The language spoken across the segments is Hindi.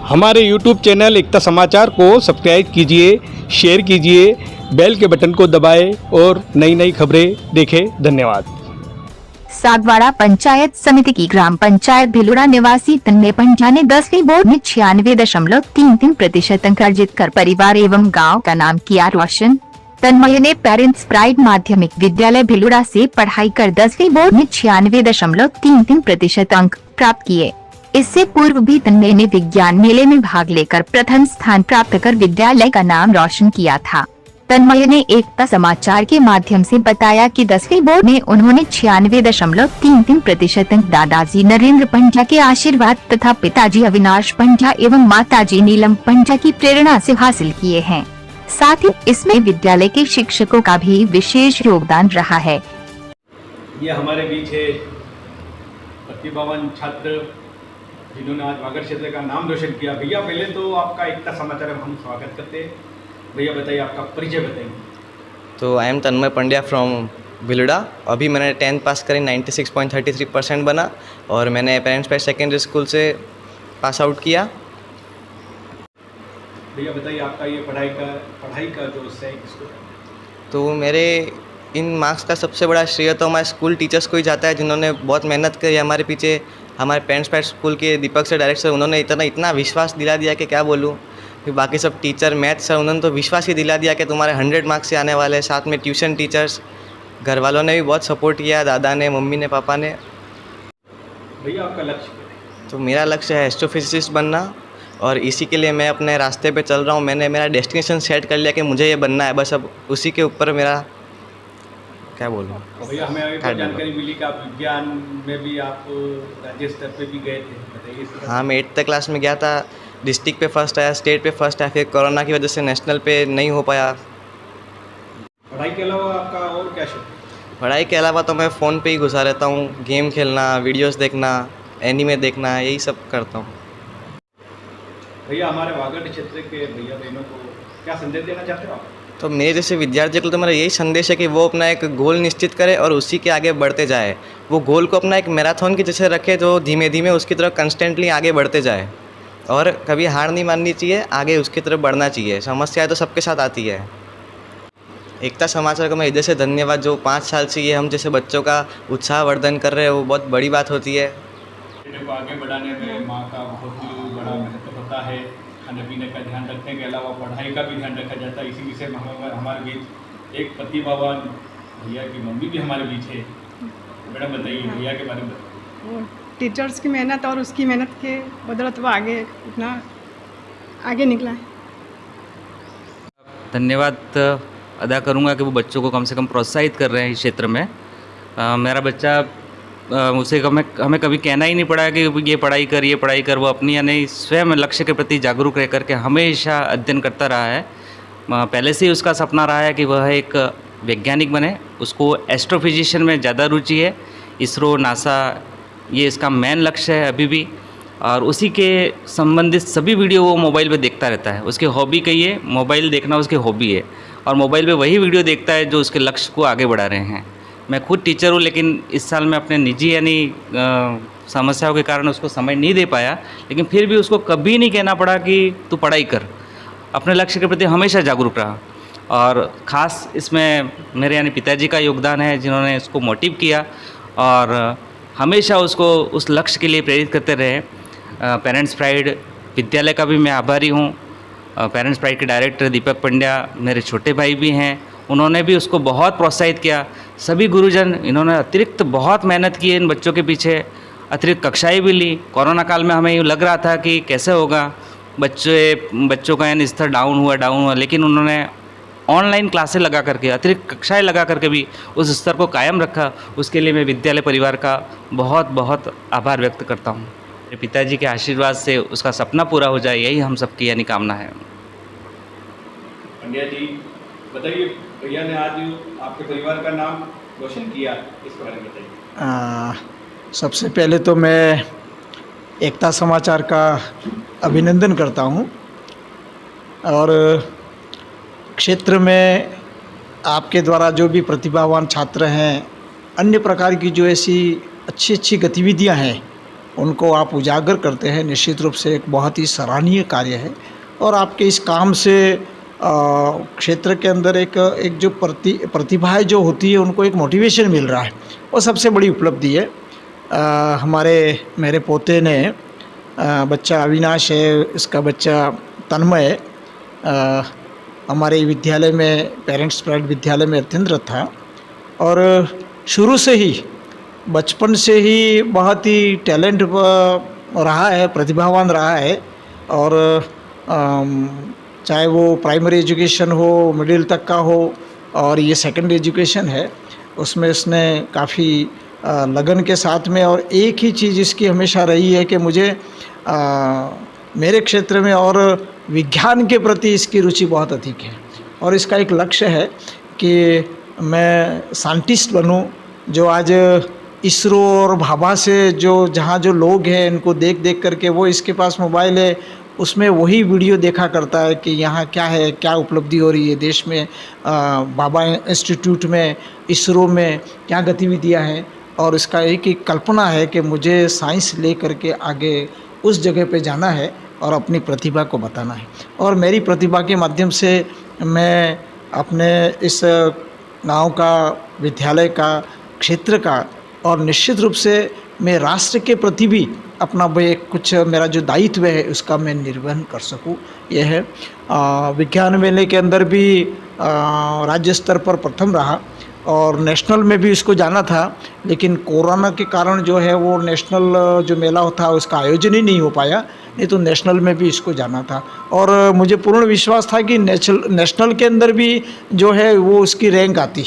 हमारे YouTube चैनल एकता समाचार को सब्सक्राइब कीजिए, शेयर कीजिए, बेल के बटन को दबाएं और नई नई खबरें देखें। धन्यवाद। सागवाड़ा पंचायत समिति की ग्राम पंचायत भिलुड़ा निवासी तन्मय पंजा ने 10वीं बोर्ड में 96.33% अंक अर्जित कर परिवार एवं गांव का नाम किया रोशन। तन्मय ने पेरेंट्स प्राइड माध्यमिक विद्यालय भिलुड़ा से पढ़ाई कर 10वीं बोर्ड में 96.33% अंक प्राप्त किए। इससे पूर्व भी तन्मय ने विज्ञान मेले में भाग लेकर प्रथम स्थान प्राप्त कर विद्यालय का नाम रोशन किया था। तन्मय ने एकता समाचार के माध्यम से बताया कि 10वीं बोर्ड में उन्होंने 96.33% अंक दादाजी नरेंद्र पंजा के आशीर्वाद तथा पिताजी अविनाश पंजा एवं माताजी नीलम पंजा की प्रेरणा से हासिल किए हैं। साथ ही इसमें विद्यालय के शिक्षकों का भी विशेष योगदान रहा है। ये हमारे बीच है प्रतिभावान छात्र जिन्होंने आज वागड़ क्षेत्र का नाम रोशन किया। भैया पहले तो आपका एकता समाचार में हम स्वागत करते हैं। भैया बताइए, आपका परिचय बताइए। तो I am Tanmay Pandya from Bhiluda. अभी मैंने 10th पास करी, 96.33% बना और मैंने पेरेंट्स प्राइड सेकेंडरी स्कूल से पास आउट किया। भैया बताइए, आपका ये पढ़ाई का जो है किसको? तो मेरे इन मार्क्स का सबसे बड़ा श्रेय तो हमारे स्कूल टीचर्स को ही जाता है, जिन्होंने बहुत मेहनत करी हमारे पीछे। हमारे पेरेंट्स प्राइड स्कूल के दीपक सर डायरेक्टर, उन्होंने इतना विश्वास दिला दिया कि क्या बोलूँ। फिर बाकी सब टीचर, मैथ्स सर, उन्होंने तो विश्वास ही दिला दिया कि तुम्हारे 100 मार्क्स से आने वाले। साथ में ट्यूशन टीचर्स, घर वालों ने भी बहुत सपोर्ट किया, दादा ने, मम्मी ने, पापा ने। भैया आपका लक्ष्य क्या है? तो मेरा लक्ष्य है एस्ट्रोफिजिसिस्ट बनना और इसी के लिए मैं अपने रास्ते पे चल रहा हूँ। मैंने मेरा डेस्टिनेशन सेट कर लिया कि मुझे ये बनना है, बस अब उसी के ऊपर मेरा क्या बोलूँ। भैया हमें अभी जानकारी मिली कि आप विज्ञान में भी आप राज्य स्तर पे भी गए थे, बताइए। हाँ, मैं 8th क्लास में गया था, डिस्ट्रिक्ट पे फर्स्ट आया, स्टेट पे फर्स्ट आया, फिर कोरोना की वजह से नेशनल पे नहीं हो पाया। पढ़ाई के अलावा आपका और क्या शौक? पढ़ाई के अलावा तो मैं फ़ोन पे ही घुसा रहता हूँ, गेम खेलना, वीडियोस देखना, एनीमे देखना, यही सब करता हूँ। भैया हमारे वागड़ क्षेत्र के भैया बहनों को क्या संदेश देना चाहते हो आप? तो मेरे जैसे विद्यार्थी को तो मेरा यही संदेश है कि वो अपना एक गोल निश्चित करे और उसी के आगे बढ़ते जाए। वो गोल को अपना एक मैराथन की जैसे रखे, जो धीमे धीमे उसकी तरफ कंस्टेंटली आगे बढ़ते जाए और कभी हार नहीं माननी चाहिए, आगे उसकी तरफ बढ़ना चाहिए। समस्याएं तो सबके साथ आती है। एकता समाचार को मैं इधर से धन्यवाद, जो 5 साल से ये हम जैसे बच्चों का उत्साहवर्धन कर रहे हैं, वो बहुत बड़ी बात होती है। बेटे को आगे बढ़ाने में माँ का बहुत बड़ा महत्व होता है। खाने पीने का ध्यान रखने के अलावा पढ़ाई का भी ध्यान रखा जाता है। इसी विषय में हमारे बीच एक प्रतिभावान भैया की मम्मी भी हमारे बीच है। मैडम बताइए भैया के बारे में। वो टीचर्स की मेहनत और उसकी मेहनत के बदौलत वो आगे इतना आगे निकला है। धन्यवाद अदा करूंगा कि वो बच्चों को कम से कम प्रोत्साहित कर रहे हैं इस क्षेत्र में। मेरा बच्चा उसे हमें कभी कहना ही नहीं पड़ा कि ये पढ़ाई कर। वो अपनी यानी स्वयं लक्ष्य के प्रति जागरूक रह करके हमेशा अध्ययन करता रहा है। पहले से ही उसका सपना रहा है कि वह एक वैज्ञानिक बने। उसको एस्ट्रोफिजिशियन में ज़्यादा रुचि है। इसरो, नासा, ये इसका मेन लक्ष्य है अभी भी। और उसी के संबंधित सभी वीडियो वो मोबाइल पे देखता रहता है। उसकी हॉबी कहिए, मोबाइल देखना उसकी हॉबी है और मोबाइल पे वही वीडियो देखता है जो उसके लक्ष्य को आगे बढ़ा रहे हैं। मैं खुद टीचर हूँ, लेकिन इस साल मैं अपने निजी यानी समस्याओं के कारण उसको समय नहीं दे पाया, लेकिन फिर भी उसको कभी नहीं कहना पड़ा कि तू पढ़ाई कर। अपने लक्ष्य के प्रति हमेशा जागरूक रहा और ख़ास इसमें मेरे यानी पिताजी का योगदान है, जिन्होंने इसको मोटिव किया और हमेशा उसको उस लक्ष्य के लिए प्रेरित करते रहे। पेरेंट्स प्राइड विद्यालय का भी मैं आभारी हूँ। पेरेंट्स प्राइड के डायरेक्टर दीपक पंड्या मेरे छोटे भाई भी हैं, उन्होंने भी उसको बहुत प्रोत्साहित किया। सभी गुरुजन, इन्होंने अतिरिक्त बहुत मेहनत की है इन बच्चों के पीछे, अतिरिक्त कक्षाएं भी ली। कोरोना काल में हमें यूँ लग रहा था कि कैसे होगा, बच्चों का यानी स्तर डाउन हुआ, लेकिन उन्होंने ऑनलाइन क्लासें लगा करके, अतिरिक्त कक्षाएं लगा करके भी उस स्तर को कायम रखा। उसके लिए मैं विद्यालय परिवार का बहुत बहुत आभार व्यक्त करता हूँ। मेरे पिताजी के आशीर्वाद से उसका सपना पूरा हो जाए, यही हम सबकी यानी कामना है। पंड्या जी बताइए, भैया ने आज आपके परिवार का नाम रोशन किया, इस बारे में बताइए। सबसे पहले तो मैं एकता समाचार का अभिनंदन करता हूँ और क्षेत्र में आपके द्वारा जो भी प्रतिभावान छात्र हैं, अन्य प्रकार की जो ऐसी अच्छी गतिविधियां हैं उनको आप उजागर करते हैं, निश्चित रूप से एक बहुत ही सराहनीय कार्य है। और आपके इस काम से क्षेत्र के अंदर एक जो प्रतिभाएं जो होती है उनको एक मोटिवेशन मिल रहा है, वो सबसे बड़ी उपलब्धि है। मेरे पोते ने बच्चा अविनाश है, इसका बच्चा तन्मय हमारे विद्यालय में, पेरेंट्स प्राइड विद्यालय में अध्ययनरत था और शुरू से ही, बचपन से ही बहुत ही टैलेंट रहा है, प्रतिभावान रहा है। और चाहे वो प्राइमरी एजुकेशन हो, मिडिल तक का हो और ये सेकेंडरी एजुकेशन है, उसमें उसने काफ़ी लगन के साथ में, और एक ही चीज़ इसकी हमेशा रही है कि मुझे मेरे क्षेत्र में और विज्ञान के प्रति इसकी रुचि बहुत अधिक है और इसका एक लक्ष्य है कि मैं साइंटिस्ट बनूं। जो आज इसरो और भाभा से जहाँ जो लोग हैं इनको देख करके, वो इसके पास मोबाइल है, उसमें वही वीडियो देखा करता है कि यहाँ क्या है, क्या उपलब्धि हो रही है देश में, भाभा इंस्टीट्यूट में, इसरो में क्या गतिविधियाँ हैं। और इसका एक कल्पना है कि मुझे साइंस ले करके आगे उस जगह पे जाना है और अपनी प्रतिभा को बताना है। और मेरी प्रतिभा के माध्यम से मैं अपने इस गांव का, विद्यालय का, क्षेत्र का और निश्चित रूप से मैं राष्ट्र के प्रति भी अपना कुछ मेरा जो दायित्व है उसका मैं निर्वहन कर सकूं, यह है। विज्ञान मेले के अंदर भी राज्य स्तर पर प्रथम रहा और नेशनल में भी इसको जाना था, लेकिन कोरोना के कारण जो है वो नेशनल जो मेला था उसका आयोजन ही नहीं हो पाया, नहीं तो नेशनल में भी इसको जाना था। और मुझे पूर्ण विश्वास था कि नेशनल के अंदर भी जो है वो उसकी रैंक आती।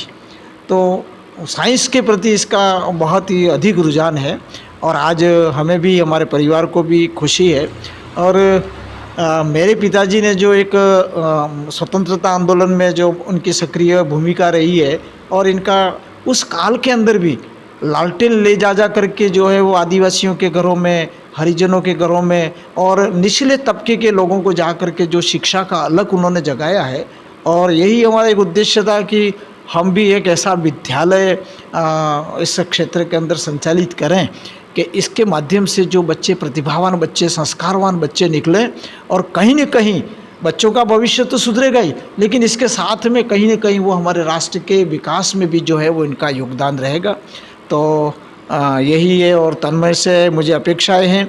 तो साइंस के प्रति इसका बहुत ही अधिक रुझान है और आज हमें भी, हमारे परिवार को भी खुशी है। और मेरे पिताजी ने जो एक स्वतंत्रता आंदोलन में जो उनकी सक्रिय भूमिका रही है और इनका उस काल के अंदर भी लालटेन ले जा करके जो है वो आदिवासियों के घरों में, हरिजनों के घरों में और निचले तबके के लोगों को जा कर के जो शिक्षा का अलग उन्होंने जगाया है। और यही हमारा एक उद्देश्य था कि हम भी एक ऐसा विद्यालय इस क्षेत्र के अंदर संचालित करें कि इसके माध्यम से जो बच्चे, प्रतिभावान बच्चे, संस्कारवान बच्चे निकलें और कहीं न कहीं बच्चों का भविष्य तो सुधरेगा ही, लेकिन इसके साथ में कहीं न कहीं वो हमारे राष्ट्र के विकास में भी जो है वो इनका योगदान रहेगा। तो यही है। और तन्मय से मुझे अपेक्षाएं हैं,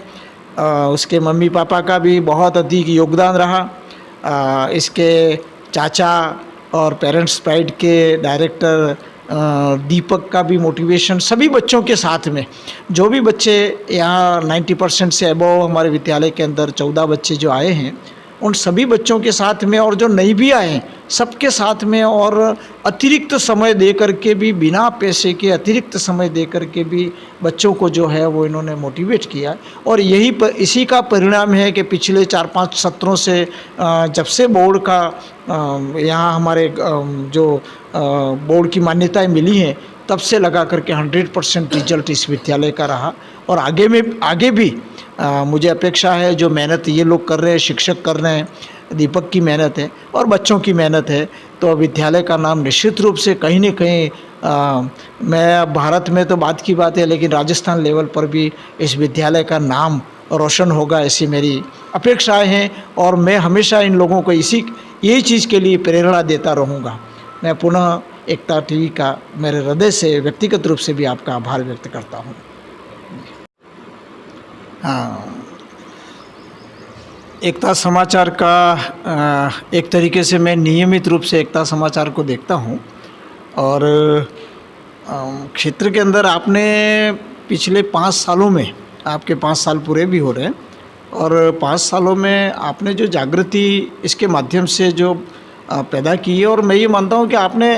उसके मम्मी पापा का भी बहुत अधिक योगदान रहा, इसके चाचा और पेरेंट्स प्राइड के डायरेक्टर दीपक का भी मोटिवेशन, सभी बच्चों के साथ में जो भी बच्चे यहाँ 90% से अबव हमारे विद्यालय के अंदर 14 बच्चे जो आए हैं, उन सभी बच्चों के साथ में और जो नहीं भी आए हैं सबके साथ में, और अतिरिक्त समय दे करके भी, बिना पैसे के अतिरिक्त समय दे करके भी बच्चों को जो है वो इन्होंने मोटिवेट किया। और इसी का परिणाम है कि पिछले 4-5 सत्रों से जब से बोर्ड का यहाँ हमारे जो बोर्ड की मान्यताएं मिली हैं, तब से लगा करके 100% रिजल्ट इस विद्यालय का रहा। और आगे भी मुझे अपेक्षा है, जो मेहनत ये लोग कर रहे हैं, शिक्षक कर रहे हैं, दीपक की मेहनत है और बच्चों की मेहनत है, तो विद्यालय का नाम निश्चित रूप से कहीं न कहीं मैं भारत में तो बात की बात है, लेकिन राजस्थान लेवल पर भी इस विद्यालय का नाम रोशन होगा, ऐसी मेरी अपेक्षाएं हैं। और मैं हमेशा इन लोगों को यही चीज़ के लिए प्रेरणा देता रहूँगा। मैं पुनः एकता टीवी का मेरे हृदय से, व्यक्तिगत रूप से भी आपका आभार व्यक्त करता हूँ। हाँ, एकता समाचार का एक तरीके से मैं नियमित रूप से एकता समाचार को देखता हूँ। और क्षेत्र के अंदर आपने पिछले 5 सालों में, आपके 5 साल पूरे भी हो रहे हैं, और 5 सालों में आपने जो जागृति इसके माध्यम से जो पैदा की है, और मैं ये मानता हूँ कि आपने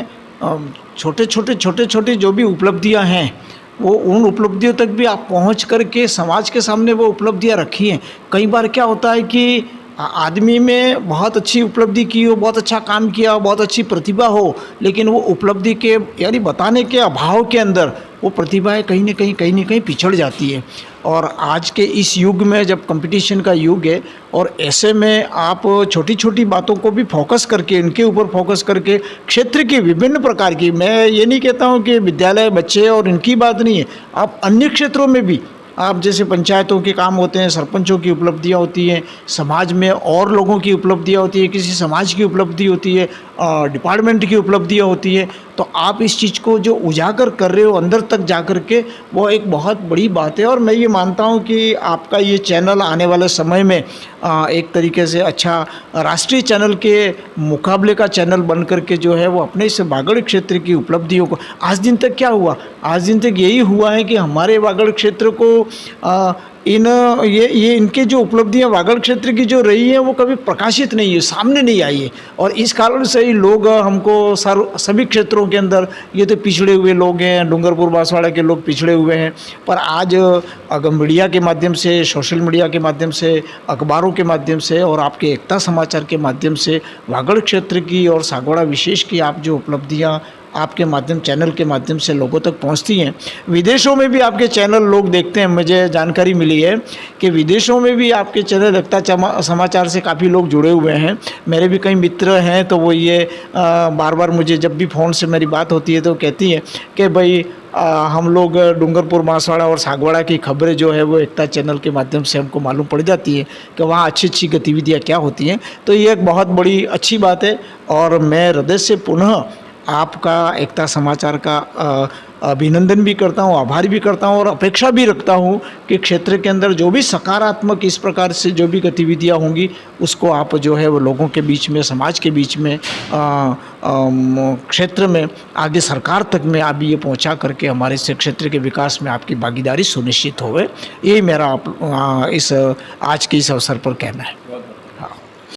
छोटे छोटे जो भी उपलब्धियाँ हैं, वो उन उपलब्धियों तक भी आप पहुंच करके समाज के सामने वो उपलब्धियां रखी हैं। कई बार क्या होता है कि आदमी में बहुत अच्छी उपलब्धि की हो, बहुत अच्छा काम किया हो, बहुत अच्छी प्रतिभा हो, लेकिन वो उपलब्धि के यानी बताने के अभाव के अंदर वो प्रतिभाएं कहीं न कहीं पिछड़ जाती है। और आज के इस युग में, जब कंपटीशन का युग है, और ऐसे में आप छोटी छोटी बातों को भी फोकस करके, इनके ऊपर फोकस करके क्षेत्र की विभिन्न प्रकार की, मैं ये नहीं कहता हूँ कि विद्यालय, बच्चे और इनकी बात नहीं है, आप अन्य क्षेत्रों में भी आप जैसे पंचायतों के काम होते हैं, सरपंचों की उपलब्धियाँ होती हैं, समाज में और लोगों की उपलब्धियाँ होती है, किसी समाज की उपलब्धि होती है, डिपार्टमेंट की उपलब्धियाँ होती है, तो आप इस चीज़ को जो उजागर कर रहे हो अंदर तक जा कर के, वो एक बहुत बड़ी बात है। और मैं ये मानता हूँ कि आपका ये चैनल आने वाले समय में एक तरीके से अच्छा राष्ट्रीय चैनल के मुकाबले का चैनल बन कर के जो है वो अपने इस बागड़ क्षेत्र की उपलब्धियों को, आज दिन तक क्या हुआ, आज दिन तक यही हुआ है कि हमारे बागड़ क्षेत्र को ये इनके जो उपलब्धियां बागड़ क्षेत्र की जो रही है वो कभी प्रकाशित नहीं है, सामने नहीं आई है। और इस कारण से ही लोग हमको सभी क्षेत्रों के अंदर, ये तो पिछड़े हुए लोग हैं, डूंगरपुर बांसवाड़ा के लोग पिछड़े हुए हैं, पर आज अगर मीडिया के माध्यम से, सोशल मीडिया के माध्यम से, अखबारों के माध्यम से और आपके एकता समाचार के माध्यम से बागड़ क्षेत्र की और सागवाड़ा विशेष की आप जो उपलब्धियाँ आपके माध्यम, चैनल के माध्यम से लोगों तक पहुंचती हैं। विदेशों में भी आपके चैनल लोग देखते हैं, मुझे जानकारी मिली है कि विदेशों में भी आपके चैनल एकता समाचार से काफ़ी लोग जुड़े हुए हैं। मेरे भी कई मित्र हैं, तो वो ये बार बार मुझे जब भी फ़ोन से मेरी बात होती है तो कहती हैं कि भाई हम लोग डूंगरपुर बांसवाड़ा और सागवाड़ा की खबरें जो है वो एकता चैनल के माध्यम से हमको मालूम पड़ जाती है कि वहाँ अच्छी अच्छी गतिविधियाँ क्या होती हैं। तो ये एक बहुत बड़ी अच्छी बात है और मैं हृदय से पुनः आपका एकता समाचार का अभिनंदन भी करता हूँ, आभार भी करता हूँ और अपेक्षा भी रखता हूँ कि क्षेत्र के अंदर जो भी सकारात्मक इस प्रकार से जो भी गतिविधियाँ होंगी उसको आप जो है वो लोगों के बीच में, समाज के बीच में, क्षेत्र में, आगे सरकार तक में आप ये पहुँचा करके हमारे इस क्षेत्र के विकास में आपकी भागीदारी सुनिश्चित होवे। यही मेरा इस आज के इस अवसर पर कहना है।